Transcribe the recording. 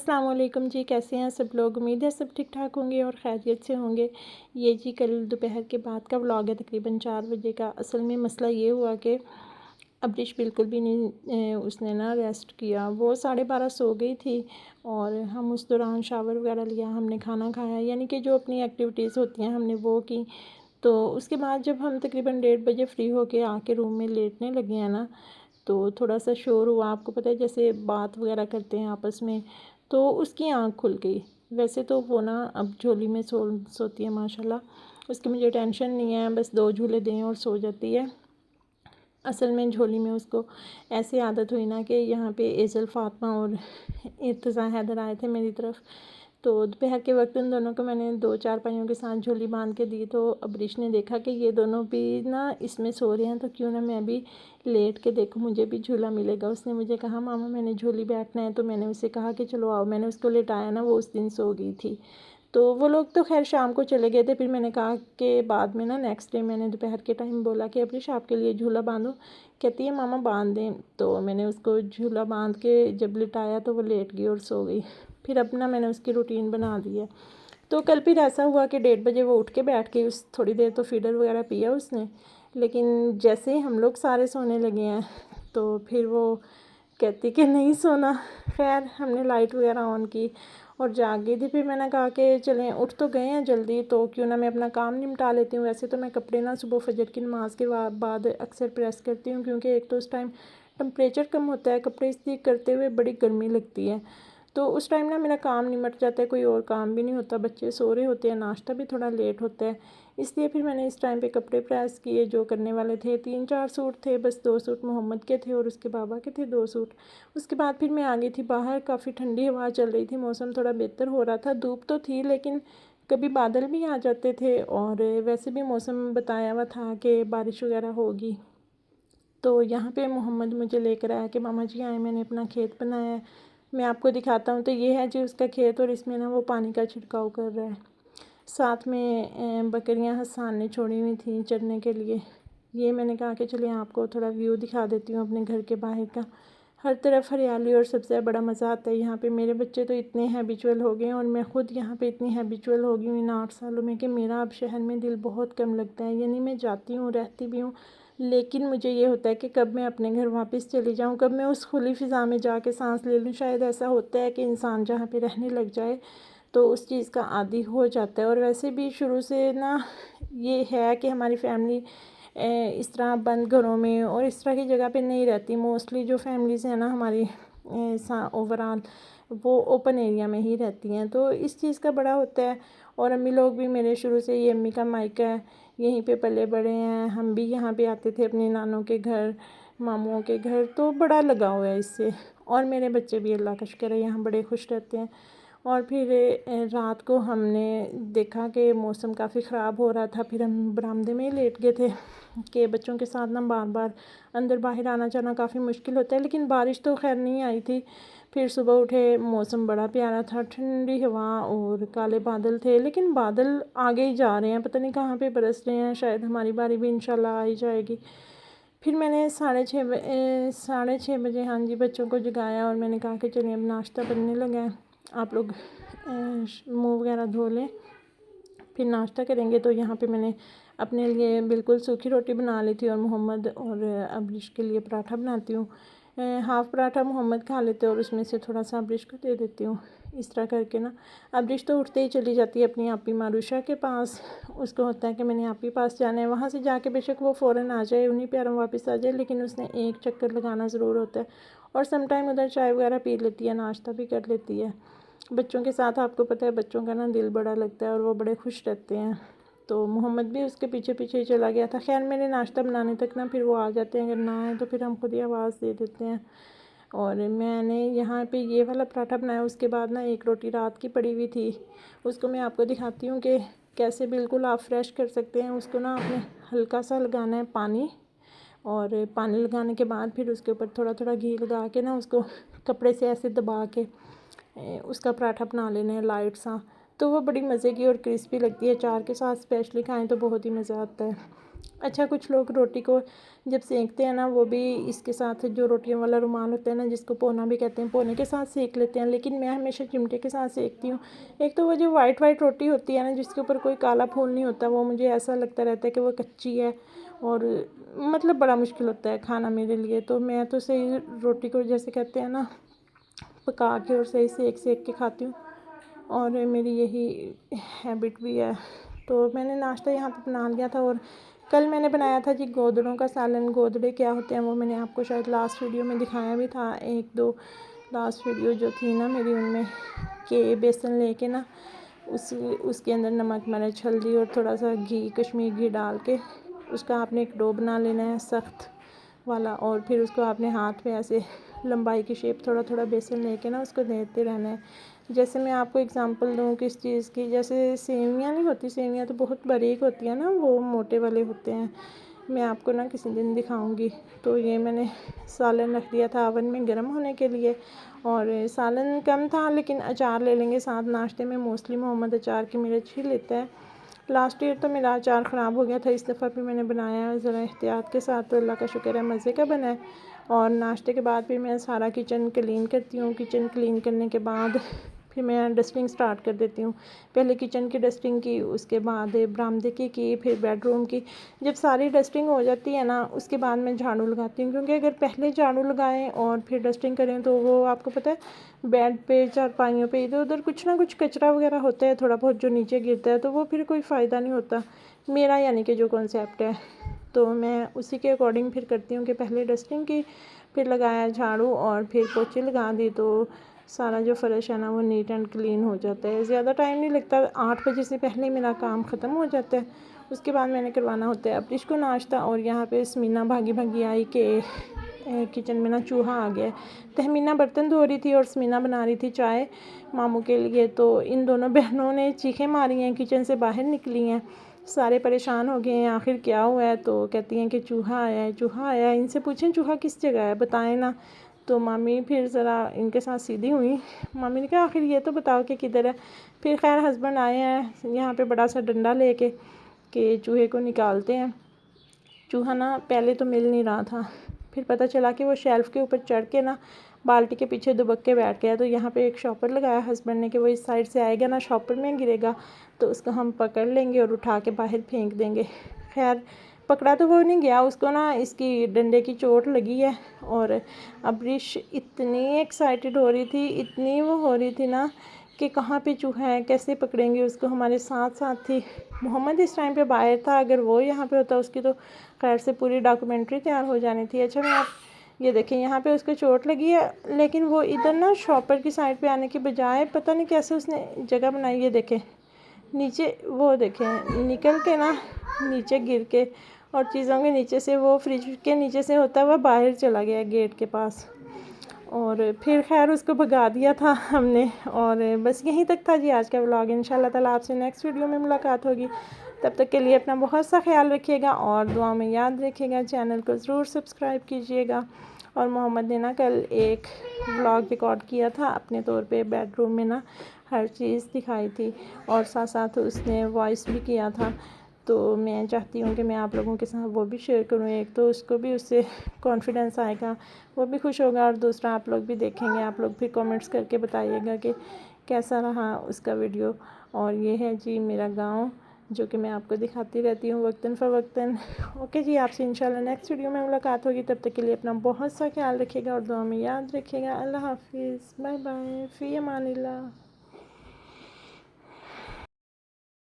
अस्सलाम वालेकुम जी। कैसे हैं सब लोग? उम्मीद है सब ठीक ठाक होंगे और खैरियत से होंगे। ये जी कल दोपहर के बाद का व्लॉग है, तकरीबन 4 बजे का। असल में मसला ये हुआ कि अब्रिश बिल्कुल भी नहीं उसने ना रेस्ट किया। वो 12:30 सो गई थी और हम उस दौरान शावर वगैरह लिया, हमने खाना खाया, यानी कि जो अपनी एक्टिविटीज़ होती हैं हमने वो की। तो उसके बाद जब हम तकरीबन 1:30 बजे फ्री होके आके रूम में लेटने लगे हैं ना, तो थोड़ा सा शोर हुआ। आपको पता है जैसे बात वगैरह करते हैं आपस में, तो उसकी आँख खुल गई। वैसे तो वो ना अब झोली में सोती है माशाल्लाह, उसकी मुझे टेंशन नहीं है, बस 2 झूले दें और सो जाती है। असल में झोली में उसको ऐसी आदत हुई ना कि यहाँ पे एज़ल फ़ातिमा और इर्तज़ा हैदर आए थे मेरी तरफ। तो दोपहर के वक्त उन दोनों को मैंने 2 चारपाइयों के साथ झोली बांध के दी। तो अब्रिश ने देखा कि ये दोनों भी ना इसमें सो रहे हैं, तो क्यों ना मैं भी लेट के देखूं, मुझे भी झूला मिलेगा। उसने मुझे कहा मामा मैंने झोली बैठना है, तो मैंने उसे कहा कि चलो आओ। मैंने उसको लेटाया ना, वो उस दिन सो गई थी। तो वो लोग तो खैर शाम को चले गए थे। फिर मैंने कहा कि बाद में ना नेक्स्ट डे मैंने दोपहर के टाइम बोला कि अब्रिश आपके लिए झूला बांधूं। कहती है मामा बांध दें। तो मैंने उसको झूला बांध के जब लिटाया तो वो लेट गई और सो गई। फिर अपना मैंने उसकी रूटीन बना दी है। तो कल फिर ऐसा हुआ कि 1:30 बजे वो उठ के बैठ गई। उस थोड़ी देर तो फीडर वगैरह पिया उसने, लेकिन जैसे ही हम लोग सारे सोने लगे हैं तो फिर वो कहती कि नहीं सोना। खैर हमने लाइट वगैरह ऑन की और जाग गई थी। फिर मैंने कहा कि चलें, उठ तो गए हैं जल्दी, तो क्यों ना मैं अपना काम निपटा लेती हूँ। वैसे तो मैं कपड़े ना सुबह फजर की नमाज के बाद अक्सर प्रेस करती हूँ, क्योंकि एक तो उस टाइम टेम्परेचर कम होता है, कपड़े इस्त्री करते हुए बड़ी गर्मी लगती है। तो उस टाइम ना मेरा काम निमट जाता है, कोई और काम भी नहीं होता, बच्चे सो रहे होते हैं, नाश्ता भी थोड़ा लेट होता है। इसलिए फिर मैंने इस टाइम पे कपड़े प्रेस किए जो करने वाले थे। 3-4 सूट थे, बस 2 सूट मोहम्मद के थे और उसके बाबा के थे 2 सूट। उसके बाद फिर मैं आ गई थी बाहर। काफ़ी ठंडी हवा चल रही थी, मौसम थोड़ा बेहतर हो रहा था। धूप तो थी लेकिन कभी बादल भी आ जाते थे और वैसे भी मौसम बताया हुआ था कि बारिश वगैरह होगी। तो यहाँ पे मोहम्मद मुझे लेकर आया कि मामा जी आए, मैंने अपना खेत बनाया है, मैं आपको दिखाता हूँ। तो ये है जी उसका खेत और इसमें ना वो पानी का छिड़काव कर रहा है। साथ में बकरियाँ हसन ने छोड़ी हुई थी चरने के लिए। ये मैंने कहा कि चलिए आपको थोड़ा व्यू दिखा देती हूँ अपने घर के बाहर का। हर तरफ हरियाली और सबसे बड़ा मज़ा आता है यहाँ पे। मेरे बच्चे तो इतने हैबिचुअल हो गए हैं और मैं ख़ुद यहाँ पे इतनी हैबिचुअल हो गई हूँ इन 8 सालों में कि मेरा अब शहर में दिल बहुत कम लगता है। यानी मैं जाती हूँ, रहती भी हूँ, लेकिन मुझे ये होता है कि कब मैं अपने घर वापस चली जाऊँ, कब मैं उस खुली फ़िज़ा में जाके सांस ले लूँ। शायद ऐसा होता है कि इंसान जहाँ पे रहने लग जाए तो उस चीज़ का आदी हो जाता है। और वैसे भी शुरू से ना ये है कि हमारी फैमिली इस तरह बंद घरों में और इस तरह की जगह पे नहीं रहती। मोस्टली जो फैमिलीज़ हैं ना हमारी ओवरऑल वो ओपन एरिया में ही रहती हैं, तो इस चीज़ का बड़ा होता है। और अम्मी लोग भी मेरे शुरू से, ये अम्मी का मायका है, यहीं पे पले बड़े हैं। हम भी यहाँ पे आते थे अपने नानों के घर, मामुओं के घर, तो बड़ा लगाव है इससे। और मेरे बच्चे भी अल्लाह का शुक्र है यहाँ बड़े खुश रहते हैं। और फिर रात को हमने देखा कि मौसम काफ़ी ख़राब हो रहा था। फिर हम बरामदे में ही लेट गए थे कि बच्चों के साथ ना बार बार अंदर बाहर आना जाना काफ़ी मुश्किल होता है। लेकिन बारिश तो खैर नहीं आई थी। फिर सुबह उठे, मौसम बड़ा प्यारा था, ठंडी हवा और काले बादल थे, लेकिन बादल आगे ही जा रहे हैं, पता नहीं कहाँ पे बरस रहे हैं। शायद हमारी बारी भी इंशाल्लाह आ ही जाएगी। फिर मैंने 6:30 बजे हाँ जी बच्चों को जगाया और मैंने कहा कि चलिए अब नाश्ता बनने लगा है, आप लोग मुँह वगैरह धो लें, फिर नाश्ता करेंगे। तो यहाँ पे मैंने अपने लिए बिल्कुल सूखी रोटी बना ली थी और मोहम्मद और अब्रिश के लिए पराठा बनाती हूँ। हाफ़ पराठा मोहम्मद खा लेते और उसमें से थोड़ा सा अब्रिश को दे देती हूँ। इस तरह करके ना अब्रिश तो उठते ही चली जाती है अपनी आपी मारूशा के पास। उसको होता है कि मैंने आपी पास जाना है। वहाँ से जाके बेशक वो फ़ौरन आ जाए, उन्हीं प्यारों वापस आ जाए, लेकिन उसने एक चक्कर लगाना ज़रूर होता है। और सम टाइम उधर चाय वगैरह पी लेती है, नाश्ता भी कर लेती है। बच्चों के साथ आपको पता है बच्चों का ना दिल बड़ा लगता है और वो बड़े खुश रहते हैं। तो मोहम्मद भी उसके पीछे पीछे ही चला गया था। खैर मेरे नाश्ता बनाने तक ना फिर वो आ जाते हैं, अगर ना आए तो फिर हम खुद ही आवाज़ दे देते हैं। और मैंने यहाँ पे ये वाला पराठा बनाया। उसके बाद ना एक रोटी रात की पड़ी हुई थी, उसको मैं आपको दिखाती हूँ कि कैसे बिल्कुल आप फ्रेश कर सकते हैं। उसको ना आपने हल्का सा लगाना है पानी, और पानी लगाने के बाद फिर उसके ऊपर थोड़ा थोड़ा घी लगा के ना उसको कपड़े से ऐसे दबा के उसका पराठा बना लेना है लाइट सा। तो वो बड़ी मज़े की और क्रिस्पी लगती है। अचार के साथ स्पेशली खाएं तो बहुत ही मज़ा आता है। अच्छा, कुछ लोग रोटी को जब सेंकते हैं ना, वो भी इसके साथ जो रोटियों वाला रुमाल होता है ना, जिसको पोना भी कहते हैं, पोने के साथ सेंक लेते हैं, लेकिन मैं हमेशा चिमटे के साथ सेंकती हूँ। एक तो वो जो वाइट वाइट रोटी होती है ना, जिसके ऊपर कोई काला फूल नहीं होता, वो मुझे ऐसा लगता रहता है कि वो कच्ची है, और मतलब बड़ा मुश्किल होता है खाना मेरे लिए। तो मैं तो सही रोटी को जैसे कहते हैं ना, पका के और सही सेक सेक के खाती हूँ, और मेरी यही हैबिट भी है। तो मैंने नाश्ता यहाँ पे बना लिया था। और कल मैंने बनाया था जी गोदड़ों का सालन। गोदड़े क्या होते हैं वो मैंने आपको शायद लास्ट वीडियो में दिखाया भी था, एक दो लास्ट वीडियो जो थी ना मेरी, उनमें कि बेसन लेके ना उसके अंदर नमक, मिर्च, हल्दी और थोड़ा सा घी, कश्मीरी घी डाल के उसका आपने एक डो बना लेना है सख्त वाला, और फिर उसको आपने हाथ में ऐसे लंबाई की शेप थोड़ा थोड़ा बेसन लेके ना उसको देते रहना है। जैसे मैं आपको एग्जांपल दूँ किस चीज़ की, जैसे सेवियाँ नहीं होती, सेवियाँ तो बहुत बारीक होती है ना, वो मोटे वाले होते हैं, मैं आपको ना किसी दिन दिखाऊंगी। तो ये मैंने सालन रख दिया था ओवन में गर्म होने के लिए, और सालन कम था लेकिन अचार ले लेंगे साथ। नाश्ते में मोस्टली मोहम्मद अचार की मिर्च ही लेता है। लास्ट ईयर तो मेरा अचार ख़राब हो गया था, इस दफ़ा भी मैंने बनाया ज़रा एहतियात के साथ, तो अल्लाह का शुक्र है मज़े का बना है। और नाश्ते के बाद फिर मैं सारा किचन क्लीन करती हूँ। किचन क्लीन करने के बाद फिर मैं डस्टिंग स्टार्ट कर देती हूँ। पहले किचन की डस्टिंग की, उसके बाद बरामदे की, फिर बेडरूम की। जब सारी डस्टिंग हो जाती है ना, उसके बाद मैं झाड़ू लगाती हूँ, क्योंकि अगर पहले झाड़ू लगाएं और फिर डस्टिंग करें तो वो आपको पता है बेड पे, चारपाइयों पे इधर उधर कुछ ना कुछ कचरा वगैरह होता है थोड़ा बहुत जो नीचे गिरता है, तो वो फिर कोई फ़ायदा नहीं होता मेरा, यानी कि जो कॉन्सेप्ट है। तो मैं उसी के अकॉर्डिंग फिर करती हूँ कि पहले डस्टिंग की, फिर लगाया झाड़ू, और फिर पोछे लगा दी, तो सारा जो फ़र्श है ना वो नीट एंड क्लीन हो जाता है। ज़्यादा टाइम नहीं लगता, 8 बजे से पहले मेरा काम ख़त्म हो जाता है। उसके बाद मैंने करवाना होता है अब इसको नाश्ता। और यहाँ पे स्मीना भागी भागी आई कि किचन में ना चूहा आ गया है। तहमीना बर्तन धो रही थी और स्मीना बना रही थी चाय मामू के लिए। तो इन दोनों बहनों ने चीखें मारी हैं, किचन से बाहर निकली हैं, सारे परेशान हो गए हैं आखिर क्या हुआ है। तो कहती हैं कि चूहा आया है, चूहा आया है। इनसे पूछें चूहा किस जगह है, बताएं ना। तो मामी फिर ज़रा इनके साथ सीधी हुई। मामी ने कहा आखिर ये तो बताओ कि किधर है। फिर खैर हस्बैंड आए हैं यहाँ पे बड़ा सा डंडा लेके कि चूहे को निकालते हैं। चूहा ना पहले तो मिल नहीं रहा था, फिर पता चला कि वो शेल्फ़ के ऊपर चढ़ के ना बाल्टी के पीछे दुबक के बैठ गया। तो यहाँ पे एक शॉपर लगाया हस्बैंड ने कि वो इस साइड से आएगा ना, शॉपर में गिरेगा तो उसको हम पकड़ लेंगे और उठा के बाहर फेंक देंगे। खैर पकड़ा तो वो नहीं गया, उसको ना इसकी डंडे की चोट लगी है। और अब्रिश इतनी एक्साइटेड हो रही थी, इतनी वो हो रही थी ना कि कहाँ पे चूहा है, कैसे पकड़ेंगे उसको। हमारे साथ साथ थी मोहम्मद, इस टाइम पे बाहर था, अगर वो यहाँ पे होता उसकी तो खैर से पूरी डॉक्यूमेंट्री तैयार हो जानी थी। अच्छा मैं आप ये देखें यहाँ पे उसको चोट लगी है, लेकिन वो इधर ना शॉपर की साइड पे आने के बजाय पता नहीं कैसे उसने जगह बनाई। ये देखें नीचे, वो देखें निकल के ना नीचे गिर के, और चीज़ों के नीचे से, वो फ्रिज के नीचे से होता हुआ बाहर चला गया गेट के पास। और फिर खैर उसको भगा दिया था हमने। और बस यहीं तक था जी आज का व्लॉग। इंशाल्लाह ताला आपसे नेक्स्ट वीडियो में मुलाकात होगी। तब तक के लिए अपना बहुत सा ख्याल रखिएगा और दुआ में याद रखिएगा। चैनल को ज़रूर सब्सक्राइब कीजिएगा। और मोहम्मद ने ना कल एक व्लॉग रिकॉर्ड किया था अपने तौर पे, बेडरूम में ना हर चीज़ दिखाई थी, और साथ साथ उसने वॉइस भी किया था। तो मैं चाहती हूँ कि मैं आप लोगों के साथ वो भी शेयर करूँ। एक तो उसको भी उससे कॉन्फिडेंस आएगा, वो भी खुश होगा, और दूसरा आप लोग भी देखेंगे, आप लोग भी कमेंट्स करके बताइएगा कि कैसा रहा उसका वीडियो। और ये है जी मेरा गांव, जो कि मैं आपको दिखाती रहती हूँ वक्तन फ़वक्तन। ओके जी, आपसे इंशाल्लाह नेक्स्ट वीडियो में मुलाकात होगी। तब तक के लिए अपना बहुत सा ख्याल रखिएगा और दुआ में याद रखिएगा। अल्लाह हाफिज़, बाय बाय, फ़ी अमानिल्लाह।